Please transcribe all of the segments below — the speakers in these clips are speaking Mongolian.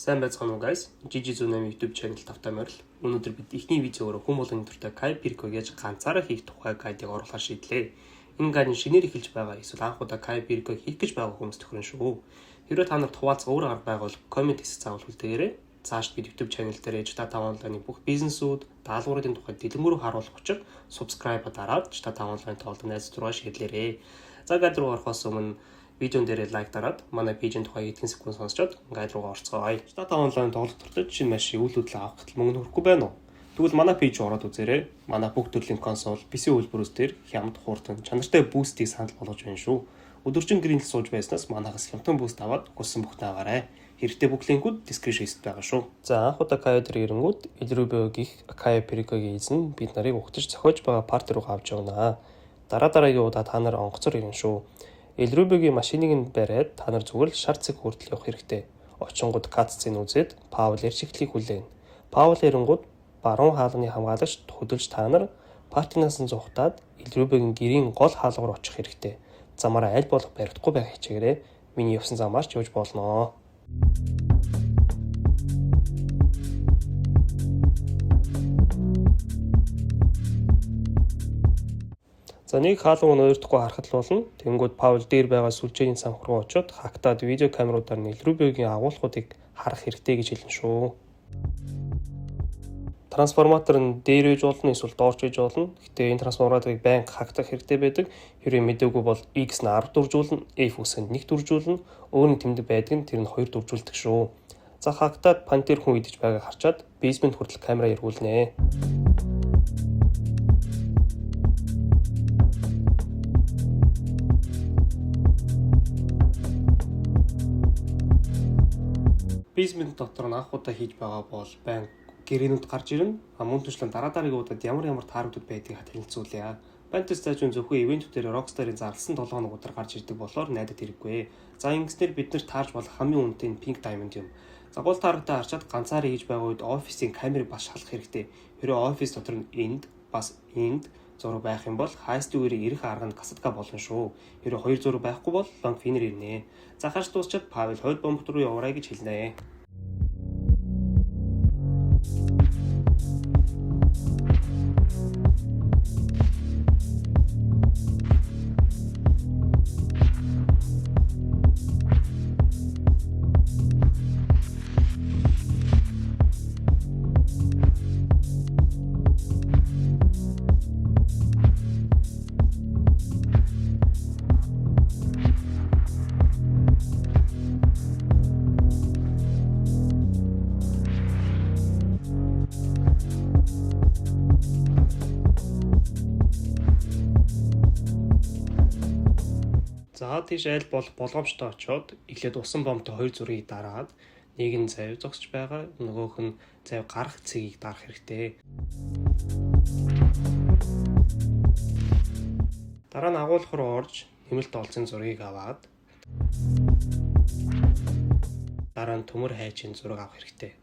Сайн байцгаана уу guys. Jiji108 YouTube channel тавтай морил. Өнөөдөр бид ихний видеогоор хүн болгоны төртэй Kai Pirko гэж ганцаараа хийх тухай гайдыг оруулахаар шийдлээ. Энэ гайд нь шинээр эхэлж байгаа эсвэл анх удаа Kai Pirko хийх гэж байгаа хүмүүс тохирно шүү. Хэрэв та нар хуваалцах өөр арга байвал коммент хийх заавал хүлдээгээрэй. Цааш бид YouTube channel дээр Jita5 онлайны бүх бизнесүүд, даалгаврын тухай дэлгүүрөөр харуулах учир subscribe дараад Jita5 онлайн тоолд найз зургаа шеэрлээрэй. За гайд руу орохоос өмнө видеон дээр лайк дараад манай пэйжийн тухай хэдхэн секунд сонсчоод гайд руугаа орцгоё. Jita5 онлайн тоглох туртад шинэ машин үйл хөдлөл авах гэтэл мөнгө хүрэхгүй байна уу? Тэгвэл манай пэйж руу ороод үзээрэй. Манай бүх төрлийн консол, PC үйлдвэрүүд дээр хямд хууртан чанартай бустыг санал болгож байна шүү. Өдөржин гэрийн сууж байснаас манайхаас хямдхан буст аваад хүссэн бүхтээ аваарай. Хэрэгтэй бүх линкүүд description-д байгаа шүү. За анх удаа Kai дээр ирэнгүүт Elrubio гих Kai Pirko-гийн эзэн бид нарыг угтаж зохиож байгаа парти руу авч явнаа. Дараагийн удаа та нар онгоцоор ирнэ шүү. Elrubio-гийн машиныг нь бариад та нар зүгээр л шар цэг хүртэл явах хэрэгтэй. Очингууд катцын үзээд Паул ярьчихлийг хүлээн. Паул ирэнгүүт баруун хаалганы хамгаалагч хөдөлж та нар партинаас нь зугатаад Elrubio-гийн гэрийн гол хаалга руу очих хэрэгтэй. Замаараа аль болох баригдахгүй байх хичээгээрэй. Миний явсан замаар ч явж болно. За нэг хаалга нь ойртохгүй харахад л болно. Тэнгүүд Паул дээр байгаа сүлжээний цанх руу очиод хактаад видео камеруудаар нь Elrubio-гийн агуулгуудыг харах хэрэгтэй гэж хэлнэ шүү. Трансформатор нь дээр ээж болно эсвэл доорч ээж болно. Гэтэ энэ трансформаторыг байнга хактах хэрэгтэй байдаг. Хэрвээ мэдээгүй бол X нь 10 дуржуулна, F үсэнд 1 дуржуулна, өөр нь тэмдэг байдаг нь тэр нь 2 дуржуулдаг шүү. За хактаад пантер хүн идэж байгааг харчаад basement хүртэл камера эргүүлнэ. Basement дотор нь анх удаа хийж байгаа бол байнга гэрээнүүд гарч ирнэ. Мөн төшлөн дараагийн удаад ямар тааруудад байдгийг танилцуулъя. Бантес цаашун зөвхөн ивэнтүүдээр Rockstar-ын зарласан 7 хоног удаа гарч ирдэг болохоор найдад хэрэггүй. За ингэснээр бид нар таарж болох хамгийн үнэтэй нь Pink Diamond юм. За гол тааргатай харчаад ганцаараа хийж байгаа үед офисын камерыг бас шалгах хэрэгтэй. Хэрэв офис дотор нь энд зураг байх юм бол хайстүүрийн ирэх арга нь касетка болно шүү. Хэрэв хоёр зураг байхгүй бол Longfiner ирнэ. За хаш дуусчаад Павел хойд бомб руу яваарай гэж хэлнэ. За тийш айл болох болгоомжтой очоод эхлээд усан бомбтой хоёр зургийг дараад нэг нь завь зогсож байгаа, нөгөөх нь завь гарах цэгийг дарах хэрэгтэй. Дараа нь агуулга руу орж нэмэлт олцсон зургийг аваад дараа нь төмөр хайчийн зураг авах хэрэгтэй.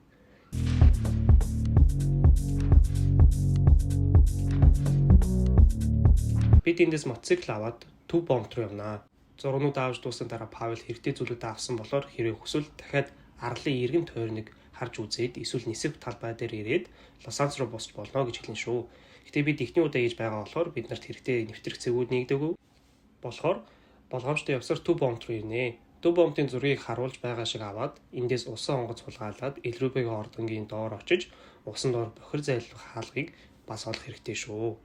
Бид эндээс мотоцикл аваад төв бомб руу явнаа. Зургнууд авч дуусан дараа Павел хэрэгтэй зүйлүүд авсан болохоор хэрэг хүсвэл дахиад арлын иргэн тойрныг харж үзээд эсвэл нисэх талбай дээр ирээд Лос Анжелес руу босч болно гэж хэлнэ шүү. Гэтэ бид ихний удаа хийж байгаа болохоор бид нарт хэрэгтэй нэвтрэх цэгүүд нэгдэггүй. Болохоор болгоомжтой явсаар төв бомб руу ирнэ. Төв бомбын зургийг харуулж байгаа шиг аваад эндээс усан онгоц хулгайлаад Elrubio-гийн ордонгийн доор очиж усан доор бохир зайлах хаалгыг бас олох хэрэгтэй шүү.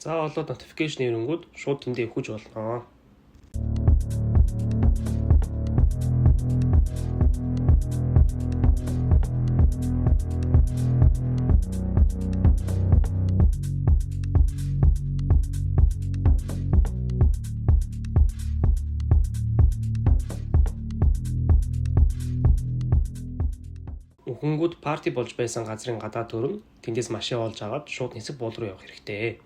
За болоод notification ирэнгүүт шууд тэндээ ихэж болно. Өхөнгүүд парти болж байсан газрын гадаа төрөн тэндээс машин олж аваад шууд нисэх буул руу явах хэрэгтэй.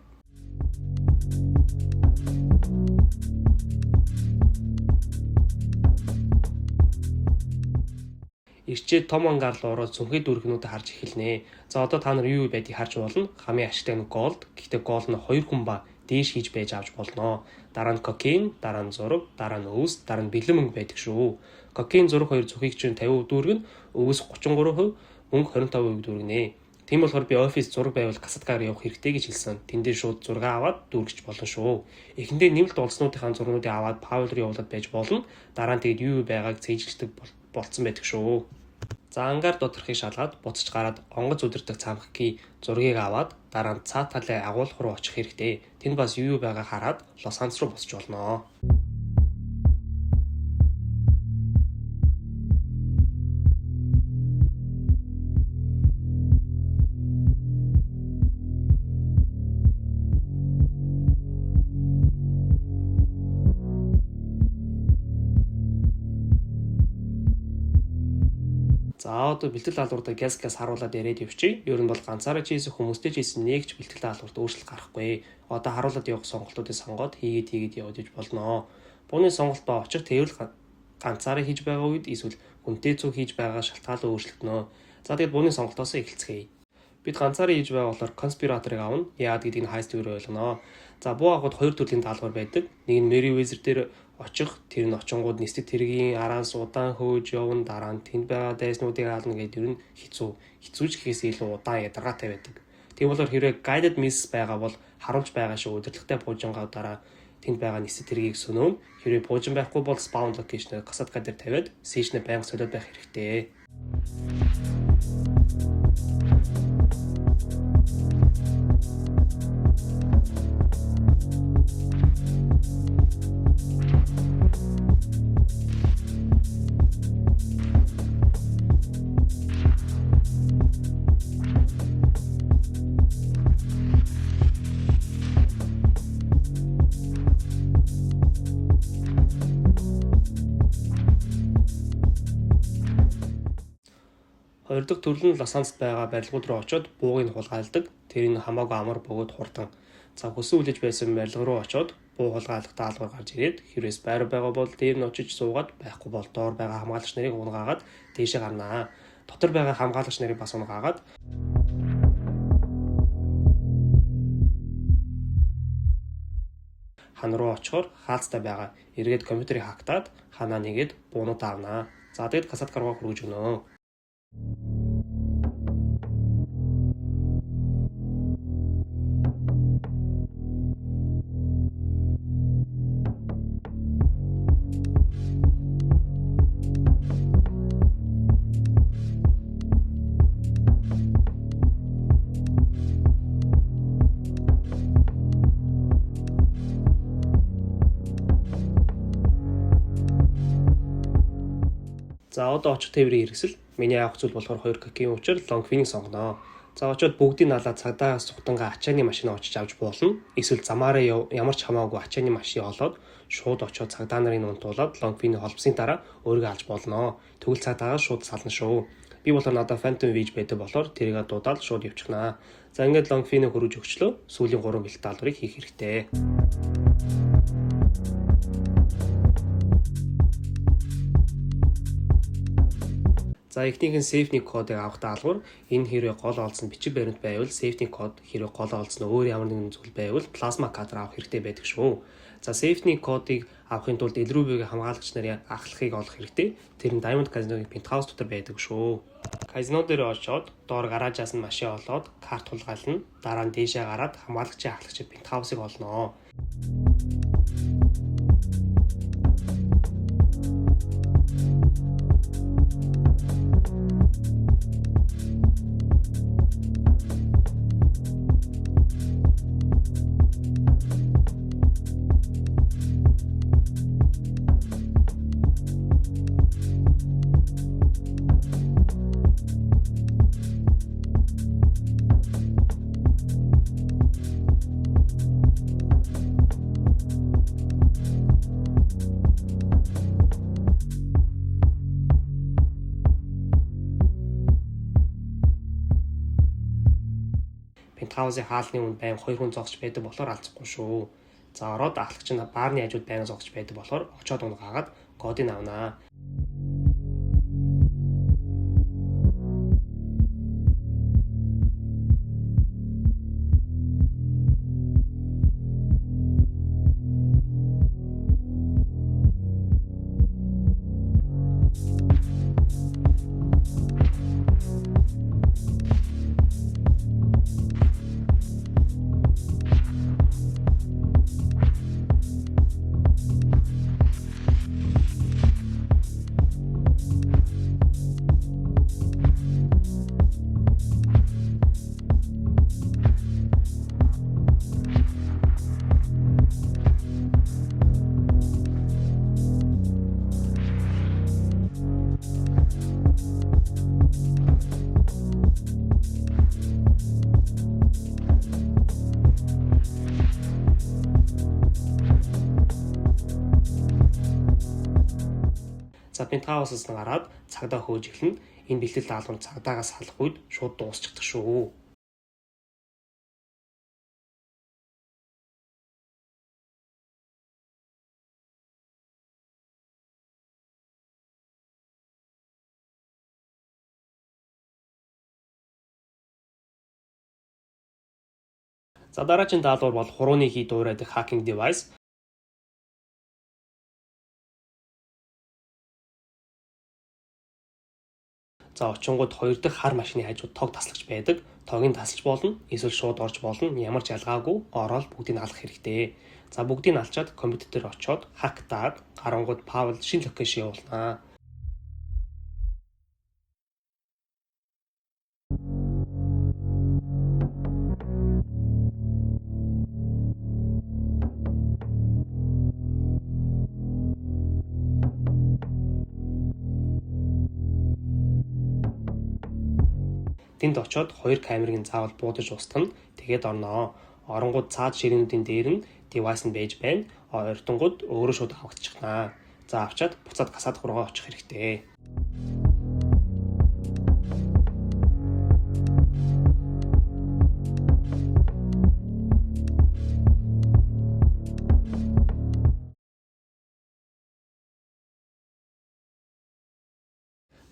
Ирчээд том ангаар руу ороод цүнхээ дүүргнүүдэ харж эхэлнэ. За одоо та нар юу байдгийг харж болно. Хамгийн ашигтай нь голд. Гэхдээ гол нь 2 хүн ба дээш хийж байж авч болно. Дараа нь кокаин, дараа нь зураг, дараа нь өвс, дараа нь бэлэн мөнгө байдаг шүү. Кокаин зураг хоёр зүхийг чинь 50% дүүргэн, өвс 33%, мөнгө 25% дүүргэнэ. Тийм болохоор би офис зураг байвал касаткаар явах хэрэгтэй гэж хэлсэн. Тэндээ шууд зураг аваад дүүргэж болно шүү. Эхэндээ нэмэлт улснуудынхаа зургуудыг аваад Паул руу явуулаад байж болно. Дараа нь тэгэд юу байгааг цээжилдэг болцсон байдаг шүү. За ангаар доторхыг шалгаад буцаж гараад онгоц удирдах цамхгийн зургийг аваад дараа нь цаа талын агуулга руу очих хэрэгтэй. Тэнд бас юу байгааг хараад Лос Анжелес руу буцаж болно. За одоо бэлтгэл даалгавруудаа газ харуулад яриад явчих. Ер нь бол ганцаараа чийсэн хүмүүстэй чийсэн нэгч бэлтгэл даалгаварт өөрчлөлт гарахгүй. Одоо харуулад явах сонголтуудыг сонгоод хийгээд явж болно. Бууны сонголт ба очих тэрвэл ганцаараа хийж байгаа үед эсвэл хүнтэй цуг хийж байгаа шалтгаалan өөрчлөгдөнө. За тэгээд бууны сонголтоос эхэлцгээе. Бид ганцаараа хийж байгаа болохоор конспираторыг авна. Яагаад гэдгийг хайст өөр ойлгоно. За буу агууд 2 төрлийн даалгавар байдаг. Нэг нь Meriwether дээр очих, тэр нь очингууд нисдэг тэргийн араас удаан хөөж явна, дараа нь тэнд байгаа дайснуудыг хаална гэдэг ер нь хэцүүч гэхээс илүү удаан ядаргаатай байдаг. Тийм болохоор хэрэг guided miss байгаа бол харуулж байгаа шиг удирдлагатай буужингаа дараа тэнд байгаа нисдэг тэргийг сөнөөн. Хэрэг буужин байхгүй бол spawn location-ыг касатка дээр тавиад session-ыг байнга солиод байх хэрэгтэй. Хоёр дахь төрөл нь Лос Анжелест байгаа барилгууд руу очоод буугийг хулгайлдаг. Тэр нь хамаагүй амар бөгөөд хурдан. За хүсэн үлээж байсан барилга руу очоод буу хулгайлах даалгавар гарч ирээд хэрвээс байр байгаа бол дээр нь очиж суугаад байхгүй бол доор байгаа хамгаалагч нарыг унгаагаад дээшээ гарнаа. Дотор байгаа хамгаалагч нарыг бас унгаагаад хан руу очихоор хаалцтай байгаа. Эргээд компьютерийг хактаад ханаа нэгээд буунууд авнаа. За тэгэд касаткар руу хүргэж өгнө. За одоо очих тээврийн хэрэгсэл. Миний авах зүйл болохоор 2 кокаин учир Longfin-ийг сонгоно. За очоод бүгдийг налаад цагдаа сухтангаа ачааны машин очиж авч болно. Эсвэл замаараа ямар ч хамаагүй ачааны машин олоод шууд очоод цагдаа нарын унтуулаад Longfin-ийг холбосын дараа өөрийгөө алж болно. Тэгвэл цагдаагаа шууд сална шүү. Би болохоор надад Phantom Village байдаг болохоор тэрийг дуудаад шууд явчихнаа. За ингээд Longfin-ийг хөрөж өгчлөө. Сүүлийн 3 бэлтгэл даалгаврыг хийх хэрэгтэй. За эхнийх нь safety кодыг авах даалгавар. Энэ хэрэг гол олдсон бичиг баримт байвал safety код, хэрэг гол олдсон өөр ямар нэгэн зүйл байвал plasma card авах хэрэгтэй байдаг шүү. За safety кодыг авахын тулд Elruby-гийн хамгаалагч нарын ахлахыг олох хэрэгтэй. Тэр нь Diamond Casino-гийн penthouse дотор байдаг шүү. Казино дээр очоод доор гаражаас нь машин олоод карт хулгайлна. Дараа нь дээшээ гараад хамгаалагчийн ахлагчид penthouse-ыг олно. Пентхаусын хаалны үнд байнга 2 хүн зогсож байдаг болохоор алцахгүй шүү. За ороод ахлагч нь баарны хажууд байнга зогсож байдаг болохоор очоод унгаагаад кодыг авнаа. За Пентхаусаас нь гараад цагдаа хөөж эхэлнэ. Энэ бэлтгэл даалгавар цагдаагаас салах үед шууд дуусчихдаг шүү. За дараагийн даалгавар бол хурууны хий дуурайдаг hacking device. За очингууд 2 дахь хар машины хажууд тог таслагч байдаг. Тогийг тасалж болно, эсвэл шууд орж болно. Ямар ч ялгаагүй ороод бүгдийг алах хэрэгтэй. За бүгдийг алчаад компьютер дээр очиод хактаад гарангууд Паул шинэ локейшн явуулнаа. Тэнд очиод 2 камерыг нь заавал буудаж устгана. Тэгээд орноо. Оронгууд цаад ширээнүүдийн дээр нь девайс нь байж байна. Ойртонгууд өөрөө шууд авахчихнаа. За авчаад буцаад гасаад хуруугаа очих хэрэгтэй.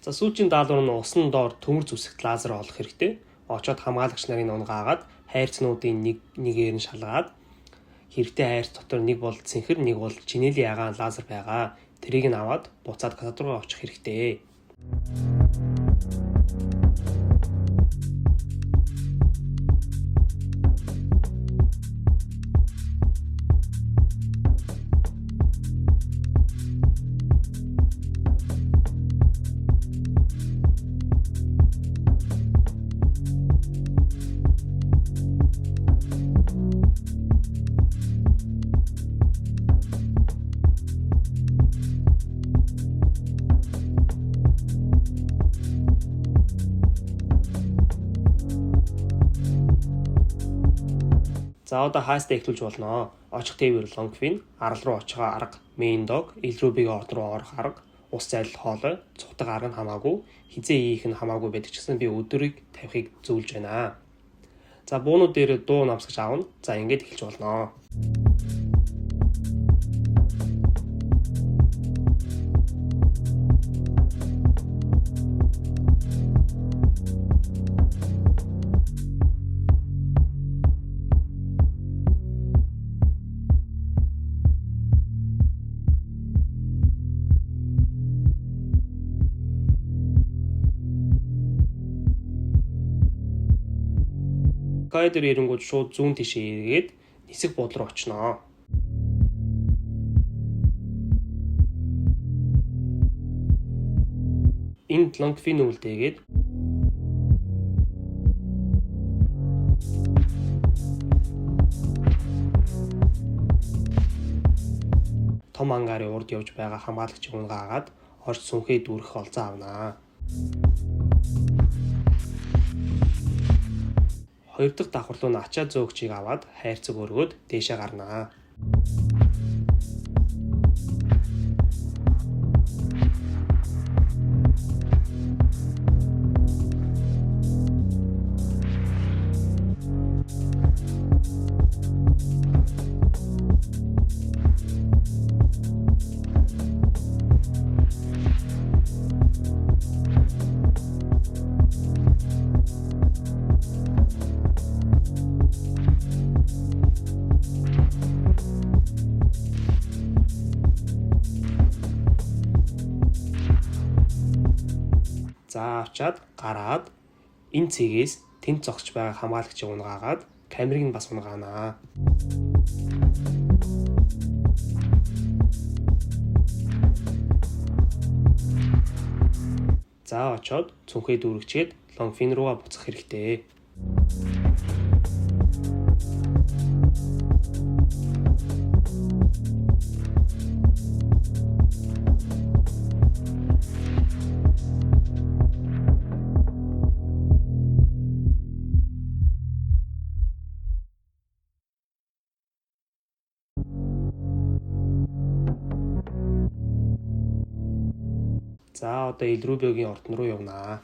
За сүүжийн даалгавар нь усны доор төмөр зүсэгт лазер олох хэрэгтэй. Очоод хамгаалагч нарын унгаагаад хайрцнуудын нэгээр нь шалгаад хэрэгтэй хайрц дотор нэг бол цэнхэр, нэг бол чинээлийн ягаан лазер байгаа. Тэрийг нь аваад буцаад гасаад руу очих хэрэгтэй. За одоо хаастаа эхлүүлж болно. Очих тээвэр Longfin, арал руу очихоо арга Main Dog, ил рүү орд руу орох арга, ус зайлах хоолой, цухдаг арга нь хамаагүй, хизээ ийх нь хамаагүй байдаг ч гэсэн би өдрийг тавихыг зөвлөж байна. За буунууд дээр дуу намсгаж аавна. За ингээд эхэлж болно. Гайдер ирэнгүүд шууд зүүн тишээ эргээд нисэх буудлын руу очноо. Энд Longfin үлдээгээд том ангаарын урд явж байгаа хамгаалагчийн унгаагаад орж сүнхээ дүүрэх олзоо авнаа. Хоёр дахь давхар руу ачаа зөөгчийг аваад хайрцаг өргөөд дээшээ гарнаа. За авчаад гараад энэ цэгээс тэнд зогсож байгаа хамгаалагчийг унгаагаад камерыг нь бас унгаанаа. За очоод цүнхээ дүүргчгээд Лонгфин руугаа буцах хэрэгтэй. За одоо Илрубиогийн ордон руу явнаа.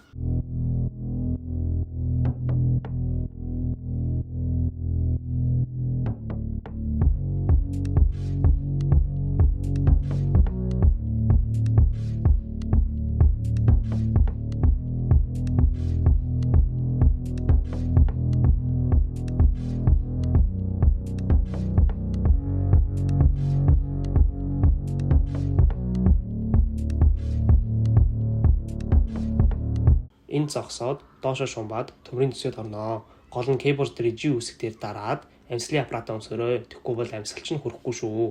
Энд зогсоод доошоо шумбаад төмрийн төсөөд орноо. Гол нь кейборд дээр G үсэг дээр дараад амьсгалын аппаратаа өмсөөрэй. Тэгэхгүй бол амьсгалч нь хүрэхгүй шүү.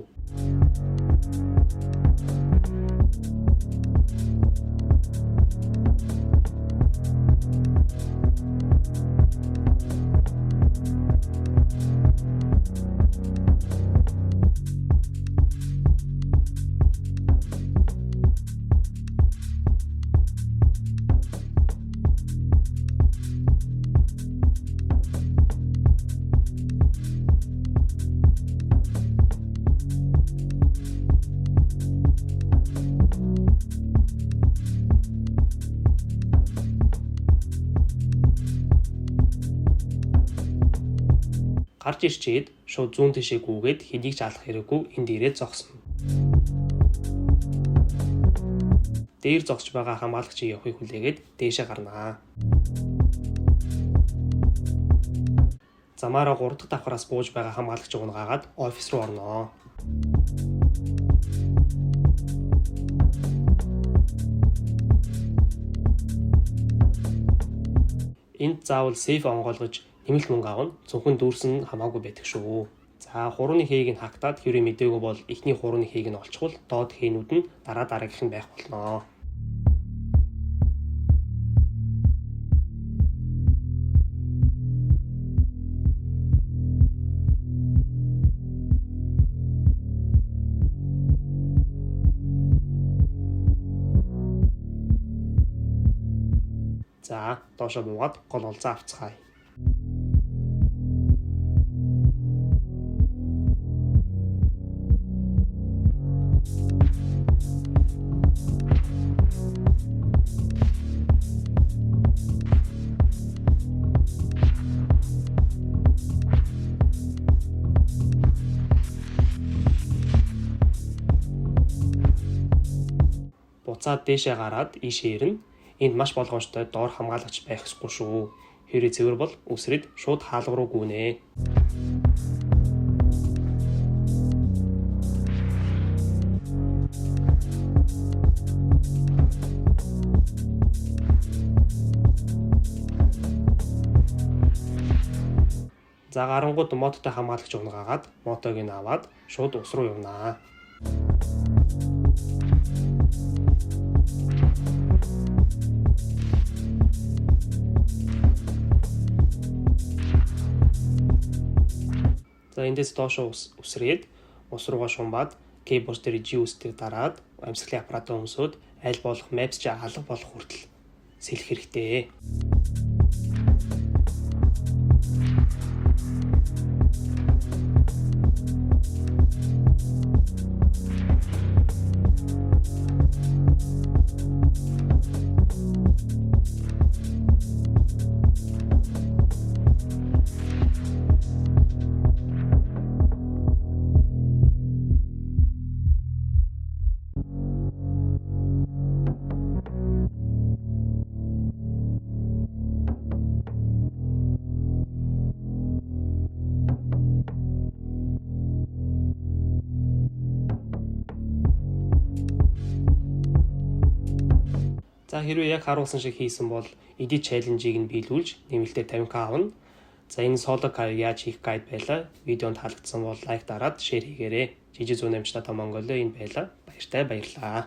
Гарч ирчээд шууд зүүн тишээ гүгээд хэдийг ч алах хэрэггүй энд ирээд зогсно. Дээр зогсож байгаа хамгаалагчийг явахыг хүлээгээд дээшээ гарнаа. Замаараа 3 дахь давхраас бууж байгаа хамгаалагчийг унгаагаад офис руу орноо. Энд заавал сейф онгойлгож нэмэлт мөнгө авах нь зөвхөн дүүрсэн хамаагүй байдаг шүү. За хурууны хэгийг нь хактаад хэврээ мдээгүй бол эхний хурууны хэгийг нь олчихвол доод хээнүүд нь дараагийнх нь байх болно. За доошоо буугаад гол олзаа авцгаая. Буцаад дээшээ гараад ийшээ ирнэ. Энд маш болгоомжтой доор хамгаалагч байх ёсгүй шүү. Хэврээ цэвэр бол үсрэд шууд хаалга руу гүнэ. За гарангууд мототой хамгаалагч унгаагаад мотог нь аваад шууд ус руу явнаа. За эндээс доошоо үсрээд ус руугаа шумбаад кейборд дээр G үстэй дараад амьсгалын аппаратаа өмсөөд аль болох Maps алга болох хүртэл сэлэх хэрэгтэй. За хэрвээ яг харуулсан шиг хийсэн бол edit challenge-ийг нь биелүүлж нэмэлтээр 50k авна. За энэ solo kayak яаж хийх гайд байла. Видеонд таалагдсан бол лайк дараад шеэр хийгээрэй. Жижиг зүүн амжилттай Монголио энэ байла. Баяртай баярлалаа.